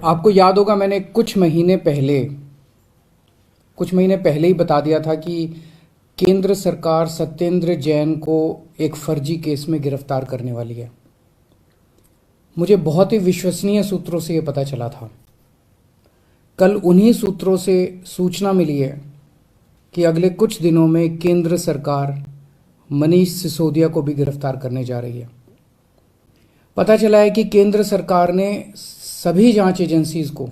आपको याद होगा मैंने कुछ महीने पहले ही बता दिया था कि केंद्र सरकार सत्येंद्र जैन को एक फर्जी केस में गिरफ्तार करने वाली है। मुझे बहुत ही विश्वसनीय सूत्रों से यह पता चला था। कल उन्हीं सूत्रों से सूचना मिली है कि अगले कुछ दिनों में केंद्र सरकार मनीष सिसोदिया को भी गिरफ्तार करने जा रही है। पता चला है कि केंद्र सरकार ने सभी जांच एजेंसीज को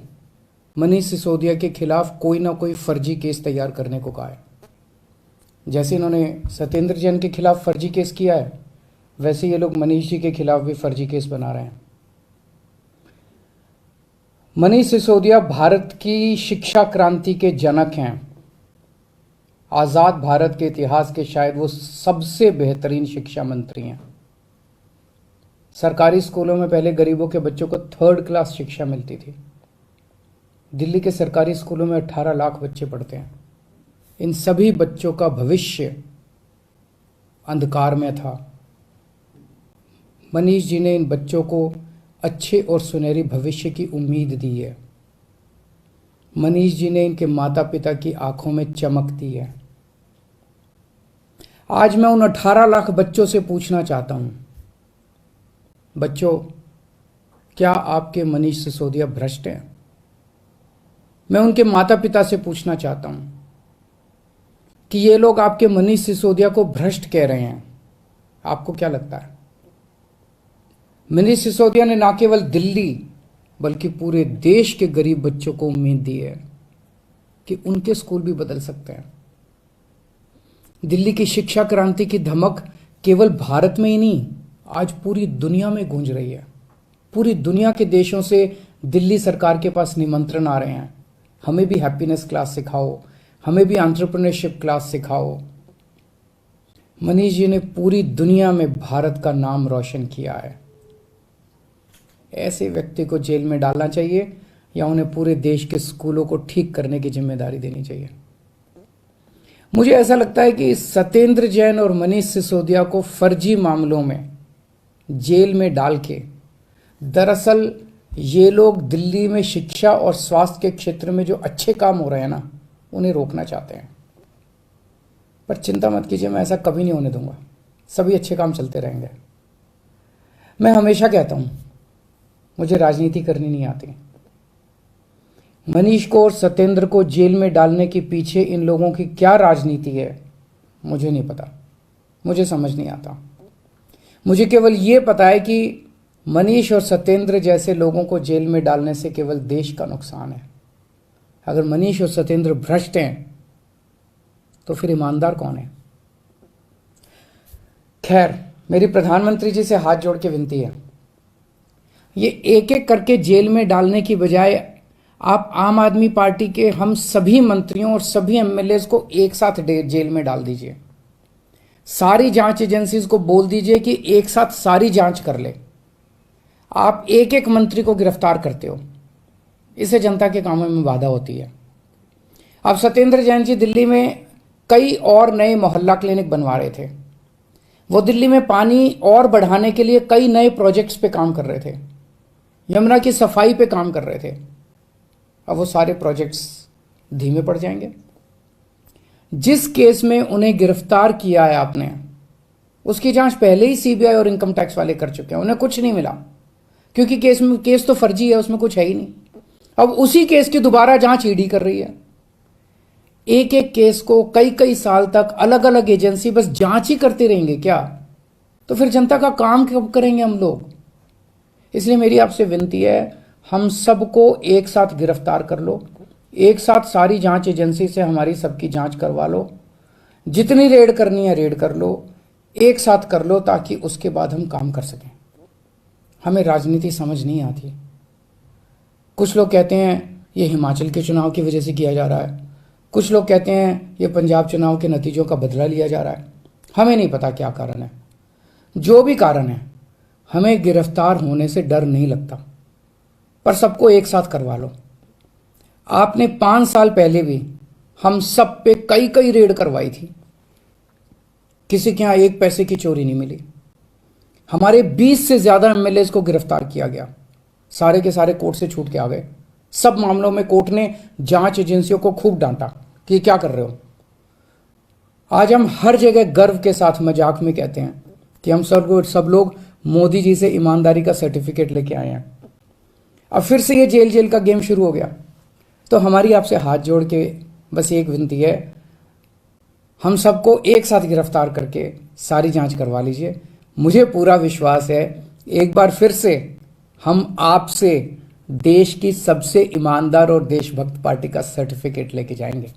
मनीष सिसोदिया के खिलाफ कोई ना कोई फर्जी केस तैयार करने को कहा है। जैसे इन्होंने सत्येंद्र जैन के खिलाफ फर्जी केस किया है, वैसे ये लोग मनीष जी के खिलाफ भी फर्जी केस बना रहे हैं। मनीष सिसोदिया भारत की शिक्षा क्रांति के जनक हैं। आजाद भारत के इतिहास के शायद वो सबसे बेहतरीन शिक्षा मंत्री हैं। सरकारी स्कूलों में पहले गरीबों के बच्चों को 3rd क्लास शिक्षा मिलती थी। दिल्ली के सरकारी स्कूलों में 18 लाख बच्चे पढ़ते हैं। इन सभी बच्चों का भविष्य अंधकार में था। मनीष जी ने इन बच्चों को अच्छे और सुनहरी भविष्य की उम्मीद दी है। मनीष जी ने इनके माता पिता की आंखों में चमक दी है। आज मैं उन 18 लाख बच्चों से पूछना चाहता हूं, बच्चों, क्या आपके मनीष सिसोदिया भ्रष्ट हैं? मैं उनके माता पिता से पूछना चाहता हूं कि ये लोग आपके मनीष सिसोदिया को भ्रष्ट कह रहे हैं, आपको क्या लगता है? मनीष सिसोदिया ने ना केवल दिल्ली बल्कि पूरे देश के गरीब बच्चों को उम्मीद दी है कि उनके स्कूल भी बदल सकते हैं। दिल्ली की शिक्षा क्रांति की धमक केवल भारत में ही नहीं, आज पूरी दुनिया में गूंज रही है। पूरी दुनिया के देशों से दिल्ली सरकार के पास निमंत्रण आ रहे हैं, हमें भी हैप्पीनेस क्लास सिखाओ, हमें भी एंटरप्रेन्योरशिप क्लास सिखाओ। मनीष जी ने पूरी दुनिया में भारत का नाम रोशन किया है। ऐसे व्यक्ति को जेल में डालना चाहिए या उन्हें पूरे देश के स्कूलों को ठीक करने की जिम्मेदारी देनी चाहिए। मुझे ऐसा लगता है कि सत्येंद्र जैन और मनीष सिसोदिया को फर्जी मामलों में जेल में डाल के दरअसल ये लोग दिल्ली में शिक्षा और स्वास्थ्य के क्षेत्र में जो अच्छे काम हो रहे हैं ना, उन्हें रोकना चाहते हैं। पर चिंता मत कीजिए, मैं ऐसा कभी नहीं होने दूंगा। सभी अच्छे काम चलते रहेंगे। मैं हमेशा कहता हूं, मुझे राजनीति करनी नहीं आती। मनीष को और सत्येंद्र को जेल में डालने के पीछे इन लोगों की क्या राजनीति है, मुझे नहीं पता, मुझे समझ नहीं आता। मुझे केवल ये पता है कि मनीष और सत्येंद्र जैसे लोगों को जेल में डालने से केवल देश का नुकसान है। अगर मनीष और सत्येंद्र भ्रष्ट हैं तो फिर ईमानदार कौन है? खैर, मेरी प्रधानमंत्री जी से हाथ जोड़ के विनती है, ये एक एक करके जेल में डालने की बजाय आप आम आदमी पार्टी के हम सभी मंत्रियों और सभी एमएलए को एक साथ जेल में डाल दीजिए। सारी जांच एजेंसीज को बोल दीजिए कि एक साथ सारी जांच कर ले। आप एक एक मंत्री को गिरफ्तार करते हो, इससे जनता के कामों में बाधा होती है। अब सत्येंद्र जैन जी दिल्ली में कई और नए मोहल्ला क्लिनिक बनवा रहे थे। वो दिल्ली में पानी और बढ़ाने के लिए कई नए प्रोजेक्ट्स पे काम कर रहे थे, यमुना की सफाई पे काम कर रहे थे। अब वो सारे प्रोजेक्ट्स धीमे पड़ जाएंगे। जिस केस में उन्हें गिरफ्तार किया है आपने, उसकी जांच पहले ही सीबीआई और इनकम टैक्स वाले कर चुके हैं। उन्हें कुछ नहीं मिला क्योंकि केस तो फर्जी है, उसमें कुछ है ही नहीं। अब उसी केस की दोबारा जांच ईडी कर रही है। एक एक केस को कई कई साल तक अलग अलग एजेंसी बस जांच ही करते रहेंगे क्या? तो फिर जनता का काम कब करेंगे हम लोग? इसलिए मेरी आपसे विनती है, हम सबको एक साथ गिरफ्तार कर लो, एक साथ सारी जांच एजेंसी से हमारी सबकी जांच करवा लो। जितनी रेड करनी है रेड कर लो, एक साथ कर लो, ताकि उसके बाद हम काम कर सकें। हमें राजनीति समझ नहीं आती। कुछ लोग कहते हैं ये हिमाचल के चुनाव की वजह से किया जा रहा है, कुछ लोग कहते हैं ये पंजाब चुनाव के नतीजों का बदला लिया जा रहा है। हमें नहीं पता क्या कारण है। जो भी कारण है, हमें गिरफ्तार होने से डर नहीं लगता, पर सबको एक साथ करवा लो। आपने 5 साल पहले भी हम सब पे कई कई रेड करवाई थी, किसी के यहां 1 पैसे की चोरी नहीं मिली। हमारे 20 से ज्यादा एमएलए को गिरफ्तार किया गया, सारे के सारे कोर्ट से छूट के आ गए। सब मामलों में कोर्ट ने जांच एजेंसियों को खूब डांटा कि क्या कर रहे हो। आज हम हर जगह गर्व के साथ मजाक में कहते हैं कि हम सब लोग मोदी जी से ईमानदारी का सर्टिफिकेट लेके आए हैं। अब फिर से ये जेल जेल का गेम शुरू हो गया। तो हमारी आपसे हाथ जोड़ के बस एक विनती है, हम सबको एक साथ गिरफ्तार करके सारी जांच करवा लीजिए। मुझे पूरा विश्वास है एक बार फिर से हम आपसे देश की सबसे ईमानदार और देशभक्त पार्टी का सर्टिफिकेट लेके जाएंगे।